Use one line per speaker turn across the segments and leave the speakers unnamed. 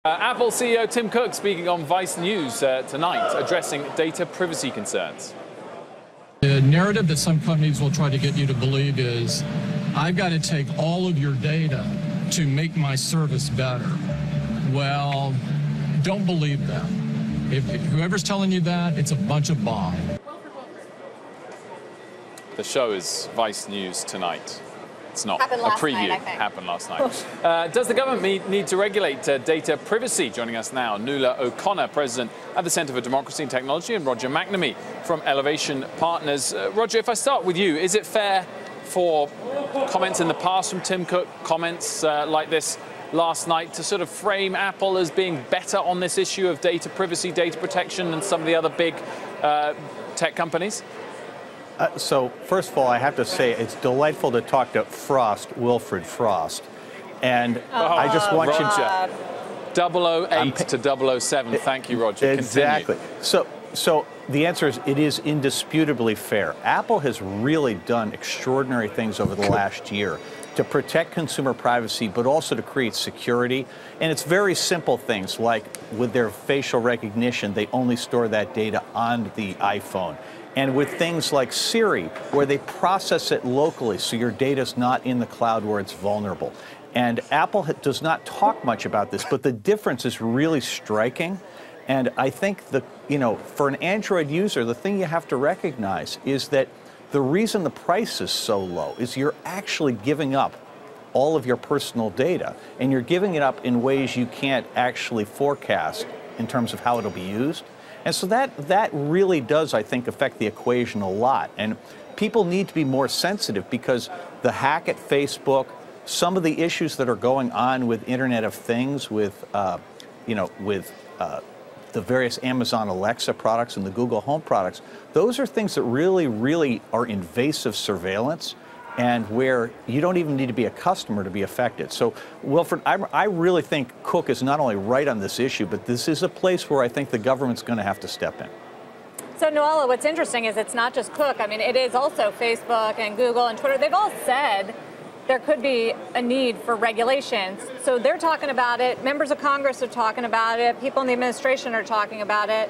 Apple CEO Tim Cook speaking on Vice News tonight, addressing data privacy concerns.
The narrative that some companies will try to get you to believe is, I've got to take all of your data to make my service better. Well, don't believe that. If whoever's telling you that, it's a bunch of bomb.
The show is Vice News tonight. It's not
happened
a preview.
Night, I think.
Happened last night. Does the government need to regulate data privacy? Joining us now, Nuala O'Connor, President at the Centre for Democracy and Technology, and Roger McNamee from Elevation Partners. Roger, if I start with you, is it fair for comments in the past from Tim Cook, comments like this last night, to sort of frame Apple as being better on this issue of data privacy, data protection than some of the other big tech companies?
So, first of all, I have to say it's delightful to talk to Wilfred Frost. And I just want you to...
008 to 007. Thank you, Roger.
Exactly.
Continue.
So the answer is it is indisputably fair. Apple has really done extraordinary things over the last year to protect consumer privacy, but also to create security. And it's very simple things, like with their facial recognition, they only store that data on the iPhone. And with things like Siri, where they process it locally, so your data's not in the cloud where it's vulnerable. And Apple does not talk much about this, but the difference is really striking. And I think for an Android user, the thing you have to recognize is that the reason the price is so low is you're actually giving up all of your personal data, and you're giving it up in ways you can't actually forecast in terms of how it'll be used. And so that really does, I think, affect the equation a lot. And people need to be more sensitive, because the hack at Facebook, some of the issues that are going on with Internet of Things, with the various Amazon Alexa products and the Google Home products, those are things that really, really are invasive surveillance, and where you don't even need to be a customer to be affected. So, Wilfred, I really think Cook is not only right on this issue, but this is a place where I think the government's going to have to step in.
So, Nuala, what's interesting is it's not just Cook. I mean, it is also Facebook and Google and Twitter. They've all said there could be a need for regulations. So they're talking about it. Members of Congress are talking about it. People in the administration are talking about it.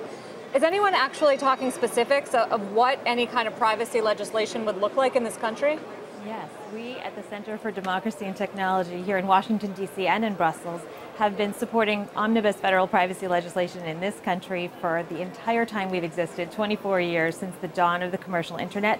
Is anyone actually talking specifics of what any kind of privacy legislation would look like in this country?
Yes, we at the Center for Democracy and Technology here in Washington, D.C. and in Brussels have been supporting omnibus federal privacy legislation in this country for the entire time we've existed, 24 years since the dawn of the commercial internet.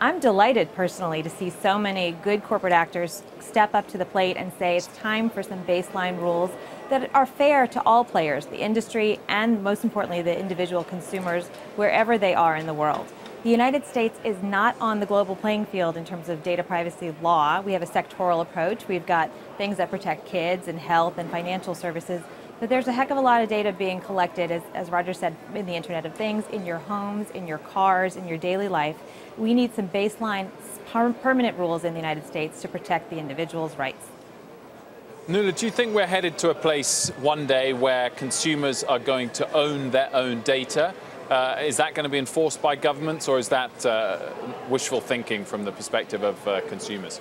I'm delighted personally to see so many good corporate actors step up to the plate and say it's time for some baseline rules that are fair to all players, the industry, and most importantly, the individual consumers, wherever they are in the world. The United States is not on the global playing field in terms of data privacy law. We have a sectoral approach. We've got things that protect kids and health and financial services. But there's a heck of a lot of data being collected, as Roger said, in the Internet of Things, in your homes, in your cars, in your daily life. We need some baseline permanent rules in the United States to protect the individual's rights.
Nuala, do you think we're headed to a place one day where consumers are going to own their own data? Is that going to be enforced by governments, or is that wishful thinking from the perspective of consumers?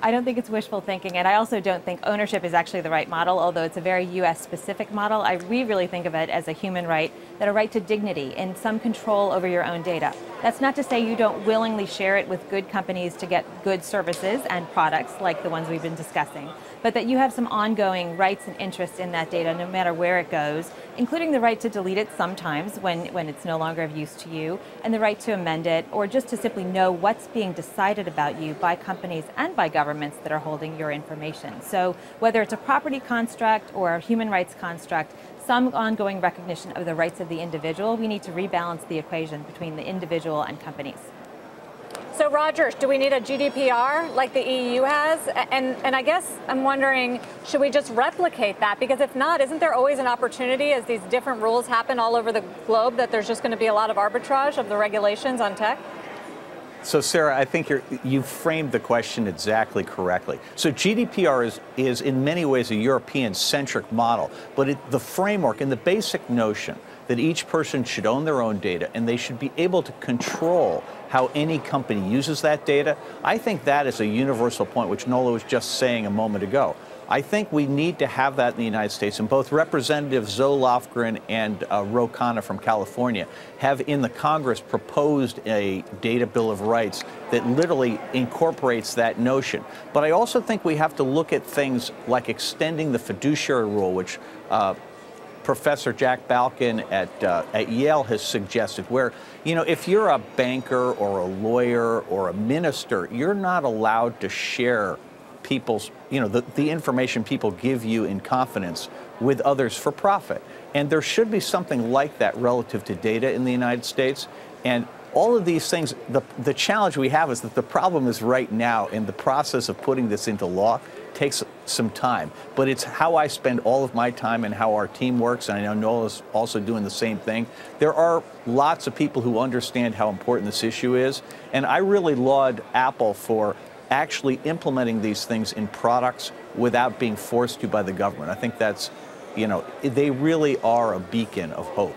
I don't think it's wishful thinking, and I also don't think ownership is actually the right model, although it's a very U.S.-specific model. We really think of it as a human right, that a right to dignity and some control over your own data. That's not to say you don't willingly share it with good companies to get good services and products like the ones we've been discussing, but that you have some ongoing rights and interests in that data no matter where it goes, including the right to delete it sometimes when it's no longer of use to you, and the right to amend it, or just to simply know what's being decided about you by companies and by governments that are holding your information. So whether it's a property construct or a human rights construct, some ongoing recognition of the rights of the individual, we need to rebalance the equation between the individual and companies.
So, Roger, do we need a GDPR like the EU has? And I guess I'm wondering, should we just replicate that? Because if not, isn't there always an opportunity as these different rules happen all over the globe that there's just going to be a lot of arbitrage of the regulations on tech?
So, Sarah, I think you framed the question exactly correctly. So GDPR is in many ways a European-centric model, but the framework and the basic notion that each person should own their own data and they should be able to control how any company uses that data, I think that is a universal point, which Nuala was just saying a moment ago. I think we need to have that in the United States. And both Representative Zoe Lofgren and Ro Khanna from California have in the Congress proposed a data bill of rights that literally incorporates that notion. But I also think we have to look at things like extending the fiduciary rule, which Professor Jack Balkin at Yale has suggested, where, you know, if you're a banker or a lawyer or a minister, you're not allowed to share people's, you know, the information people give you in confidence with others for profit. And there should be something like that relative to data in the United States. And all of these things, the challenge we have is that the problem is right now in the process of putting this into law takes some time. But it's how I spend all of my time and how our team works. And I know Noel's also doing the same thing. There are lots of people who understand how important this issue is. And I really laud Apple for actually implementing these things in products without being forced to by the government. I think that's, you know, they really are a beacon of hope.